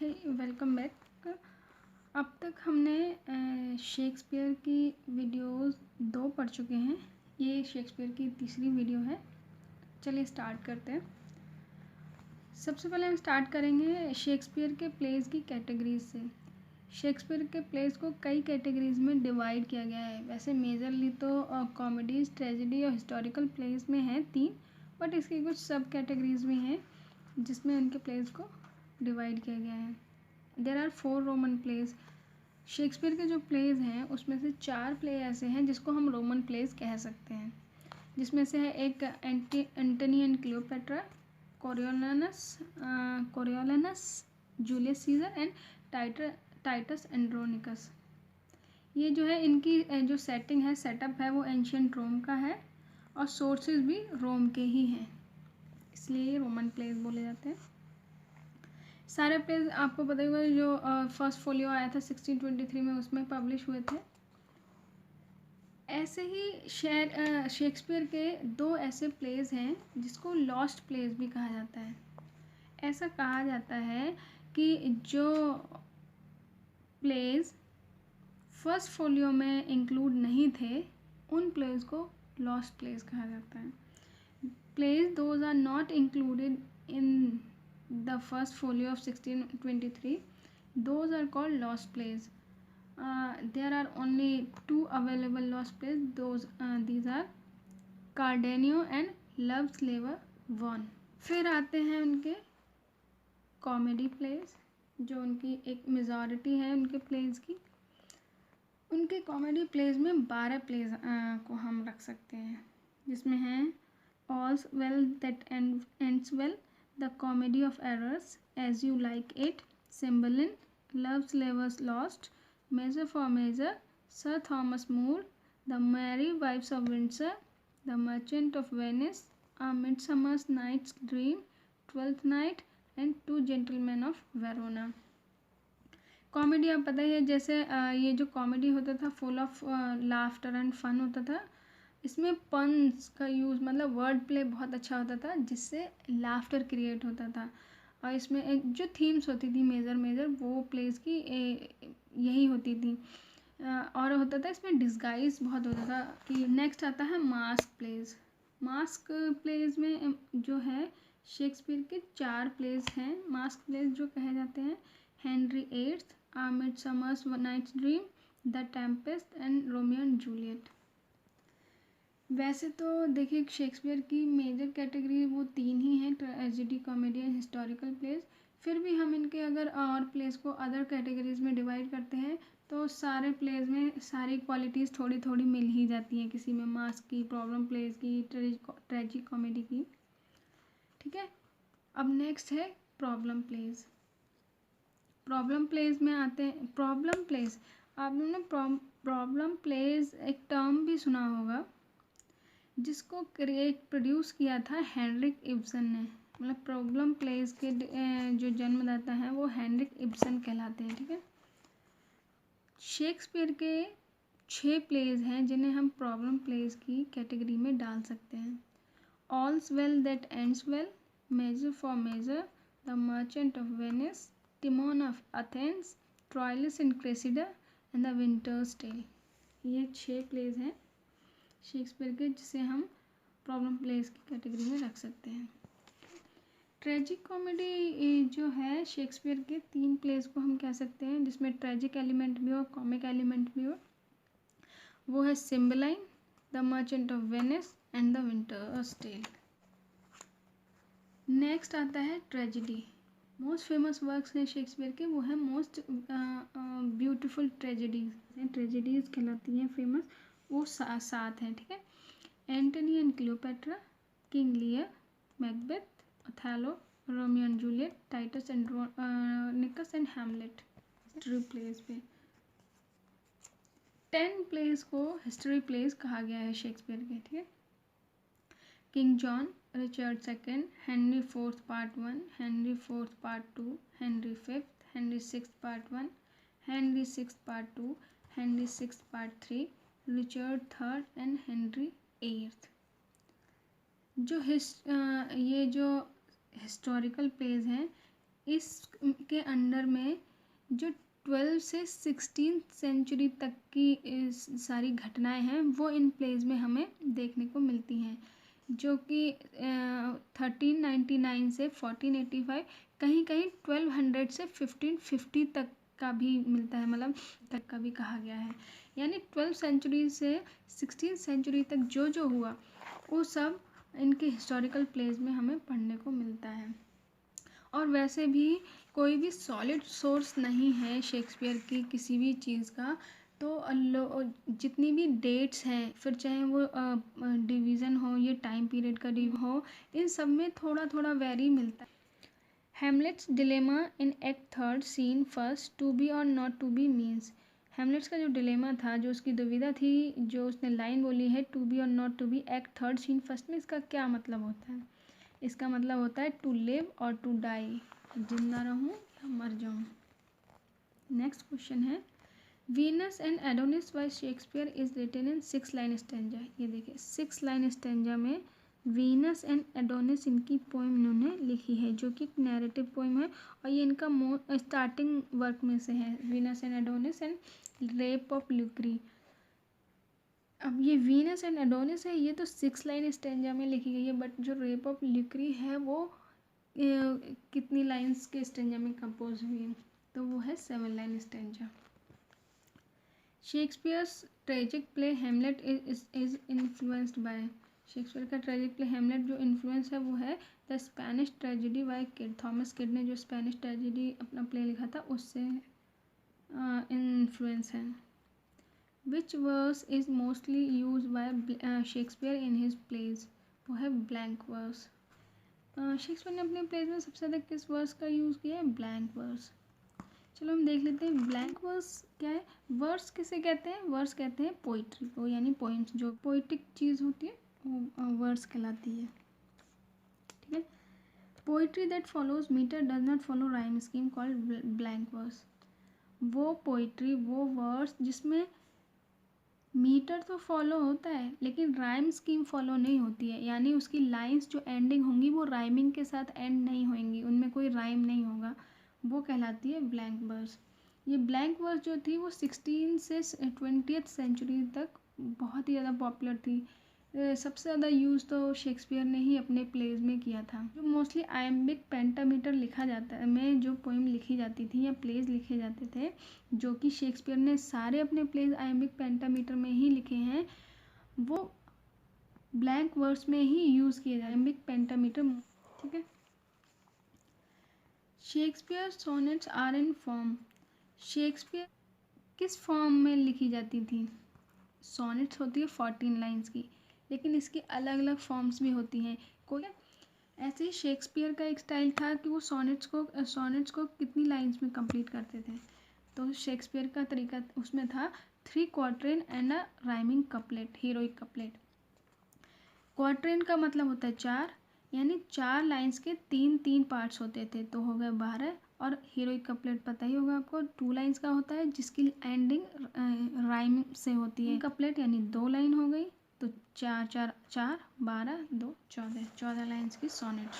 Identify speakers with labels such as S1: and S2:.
S1: Welcome back. अब तक हमने शेक्सपियर की वीडियोस 2 पढ़ चुके हैं। ये शेक्सपियर की तीसरी वीडियो है। चलिए स्टार्ट करते हैं। सबसे पहले हम स्टार्ट करेंगे शेक्सपियर के प्लेस की कैटेगरीज से। शेक्सपियर के प्लेस को कई कैटेगरीज में डिवाइड किया गया है। वैसे मेजरली तो कॉमेडीज, ट्रेजेडी और हिस्टोरिकल प्लेस में हैं 3, बट इसकी कुछ सब कैटेगरीज भी हैं जिसमें उनके प्लेस को डिवाइड किया गया है। There are 4 Roman plays. Shakespeare के जो प्लेस हैं उसमें से 4 प्ले ऐसे हैं जिसको हम रोमन प्लेस कह सकते हैं, जिसमें से है एक Antony and Cleopatra, Coriolanus, Julius Caesar and Titus Andronicus. ये जो है इनकी जो सेटिंग है, सेटअप है, वो एंशियंट रोम का है और सोर्सेज भी रोम के ही हैं, इसलिए ये रोमन प्लेस बोले जाते हैं। सारे प्लेस आपको पता ही होगा, जो फर्स्ट फोलियो आया था 1623 में, उसमें पब्लिश हुए थे। ऐसे ही शेक्सपियर के 2 ऐसे प्लेस हैं जिसको लॉस्ट प्लेस भी कहा जाता है। ऐसा कहा जाता है कि जो प्लेस फर्स्ट फोलियो में इंक्लूड नहीं थे उन प्लेस को लॉस्ट प्लेस कहा जाता है। Plays those are not included in the first folio of 1623, those are called lost plays. There are only 2 available lost plays. These are Cardenio and Love's Labour 1. फिर आते हैं उनके कॉमेडी प्लेस, जो उनकी एक मेजॉरिटी है उनके प्लेस की। उनके कॉमेडी प्लेस में 12 प्लेस को हम रख सकते हैं, जिसमें हैं All's Well That Ends Well, The Comedy of Errors, As You Like It, Cymbeline, Love's Labour's Lost, Measure for Measure, Sir Thomas More, The Merry Wives of Windsor, The Merchant of Venice, A Midsummer Night's Dream, Twelfth Night and Two Gentlemen of Verona. Comedy आप पता ही है, जैसे ये जो comedy होता था full of laughter and fun होता था। इसमें पन्स का यूज़, मतलब वर्ड प्ले बहुत अच्छा होता था जिससे लाफ्टर क्रिएट होता था। और इसमें जो थीम्स होती थी मेजर वो प्लेस की यही होती थी। और होता था इसमें डिस्गाइज बहुत होता था। कि नेक्स्ट आता है मास्क प्लेस। मास्क प्लेस में जो है शेक्सपियर के 4 प्लेस हैं मास्क प्लेस जो कहे जाते हैं। Henry VIII, a midsummer night's dream, the tempest and Romeo and Juliet. वैसे तो देखिए शेक्सपियर की मेजर कैटेगरी वो 3 ही हैं, tragedy, comedy and historical place. फिर भी हम इनके अगर और प्लेस को अदर कैटेगरीज में डिवाइड करते हैं तो सारे प्लेस में सारी क्वालिटीज़ थोड़ी थोड़ी मिल ही जाती हैं, किसी में मास्क की, प्रॉब्लम प्लेस की, ट्रेजिक कॉमेडी की। ठीक है, अब नेक्स्ट है प्रॉब्लम प्लेस। प्रॉब्लम प्लेस में आते हैं। प्रॉब्लम प्लेस, आप लोगों ने प्रॉब्लम प्लेस एक टर्म भी सुना होगा, जिसको प्रोड्यूस किया था हेनरिक इब्सन ने। मतलब प्रॉब्लम प्लेस के जो जन्मदाता हैं वो हेनरिक इब्सन कहलाते हैं। ठीक है, शेक्सपियर के 6 प्लेस हैं जिन्हें हम प्रॉब्लम प्लेस की कैटेगरी में डाल सकते हैं। All's well that ends well, measure for measure, the merchant of Venice, Timon of Athens, Troilus and Cressida and the winter's tale. ये 6 प्लेस हैं शेक्सपियर के जिसे हम प्रॉब्लम प्लेस की कैटेगरी में रख सकते हैं। ट्रेजिक कॉमेडी जो है शेक्सपियर के 3 प्लेस को हम कह सकते हैं जिसमें ट्रेजिक एलिमेंट भी हो, कॉमिक एलिमेंट भी हो। वो है Cymbeline, the merchant of Venice and the winter's tale. Next आता है ट्रेजिडी। मोस्ट फेमस वर्क्स हैं शेक्सपियर के, वो है मोस्ट ब्यूटिफुल ट्रेजिडीज। ट्रेजिडीज कहलाती हैं फेमस, वो 7 हैं। ठीक है, Antony and Cleopatra, King Lear, Macbeth, Othello, Romeo and Juliet, Titus Andronicus and Hamlet. History plays पे 10 प्लेस को हिस्ट्री प्लेस कहा गया है शेक्सपियर के। ठीक है, king John, Richard II, Henry IV part 1, Henry IV part 2, Henry V, Henry VI part 1, Henry VI part 2, Henry VI part 3, Richard III and Henry VIII। जो ये जो हिस्टोरिकल प्लेस हैं इस के अंडर में जो 12 से 16 सेंचुरी तक की सारी घटनाएं हैं वो इन प्लेज में हमें देखने को मिलती हैं, जो कि 1399 से 1485, कहीं कहीं 1200 से 1550 तक का भी मिलता है, मतलब तक का भी कहा गया है। यानी 12 सेंचुरी से 16 सेंचुरी तक जो जो हुआ वो सब इनके हिस्टोरिकल प्लेस में हमें पढ़ने को मिलता है। और वैसे भी कोई भी सॉलिड सोर्स नहीं है शेक्सपियर की किसी भी चीज़ का, तो जितनी भी डेट्स हैं, फिर चाहे वो डिवीज़न हो, ये टाइम पीरियड का हो, इन सब में थोड़ा थोड़ा वेरी मिलता है। Hamlet's dilemma in act third scene first, to be और not to be means. Hamlet's का जो डिलेमा था, जो उसकी दुविधा थी, जो उसने लाइन बोली है टू बी और not to be, act third scene first में, इसका क्या मतलब होता है? इसका मतलब होता है टू लिव और टू डाई, जिंदा रहूं या मर जाऊं। नेक्स्ट क्वेश्चन है, Venus and Adonis by Shakespeare is written in 6 line stanza. ये देखिए 6 लाइन स्टैंजा में वीनस एंड एडोनिस इनकी पोइम इन्होंने लिखी है, जो कि एक नैरेटिव पोइम है, और ये इनका स्टार्टिंग वर्क में से है, Venus and Adonis and rape of Lucrece. अब ये वीनस एंड एडोनिस है, ये तो 6 लाइन स्टैंजा में लिखी गई है, बट जो रेप ऑफ ल्यूक्री है वो कितनी लाइन्स के स्टैंजा में कंपोज हुई है? तो वो है 7 line stanza. Shakespeare's tragic play Hamlet is influenced by. Shakespeare का ट्रेजिक प्ले हेमलेट जो इन्फ्लुएंस है वो है the Spanish tragedy by Kyd. Thomas Kyd ने जो स्पेनिश ट्रेजेडी अपना प्ले लिखा था उससे इन्फ्लुएंस है। Which verse is mostly use by Shakespeare in his plays? वो है ब्लैंक वर्स। शेक्सपियर ने अपने प्लेज में सबसे ज़्यादा किस वर्स का यूज़ किया है? Blank verse. चलो हम देख लेते हैं ब्लैंक वर्स क्या है। वर्स किसे कहते हैं? वर्स कहते हैं पोइट्री को, यानी पोइम्स, जो पोइटिक चीज़ होती है वो वर्स कहलाती है। ठीक है। Poetry that follows meter does not follow rhyme scheme called blank verse. वो पोइट्री, वो वर्स जिसमें मीटर तो फॉलो होता है लेकिन राइम स्कीम फॉलो नहीं होती है, यानी उसकी लाइंस जो एंडिंग होंगी वो राइमिंग के साथ एंड नहीं होंगी, उनमें कोई राइम नहीं होगा, वो कहलाती है ब्लैंक वर्स। ये ब्लैंक वर्स जो थी वो 16 से 20th सेंचुरी तक बहुत ही ज़्यादा पॉपुलर थी। सबसे ज़्यादा यूज़ तो शेक्सपियर ने ही अपने प्लेज में किया था। जो मोस्टली आयम्बिक पेंटामीटर लिखा जाता है, में जो पोइम लिखी जाती थी या प्लेज लिखे जाते थे, जो कि शेक्सपियर ने सारे अपने प्लेज आयम्बिक पेंटामीटर में ही लिखे हैं, वो ब्लैंक वर्स में ही यूज़ किए जाए, आयम्बिक पेंटामीटर। ठीक है। Shakespeare sonnets are in form. Shakespeare किस फॉर्म में लिखी जाती थी? सोनेट्स होती है 14 लाइन्स की, लेकिन इसकी अलग अलग फॉर्म्स भी होती हैं। कोई ऐसे ही शेक्सपियर का एक स्टाइल था कि वो सोनेट्स को कितनी लाइन्स में कंप्लीट करते थे। तो शेक्सपियर का तरीका उसमें था 3 quatrain and a rhyming couplet, heroic couplet. Quatrain का मतलब होता है 4, यानी 4 लाइन्स के 3 पार्ट्स होते थे, तो हो गए 12। और हीरोइक कपलेट पता ही होगा आपको, 2 लाइन्स का होता है जिसकी एंडिंग राइम से होती है। कपलेट यानी 2 लाइन हो गई, तो 4 4 4 12 2 14 लाइन्स की सोनेट।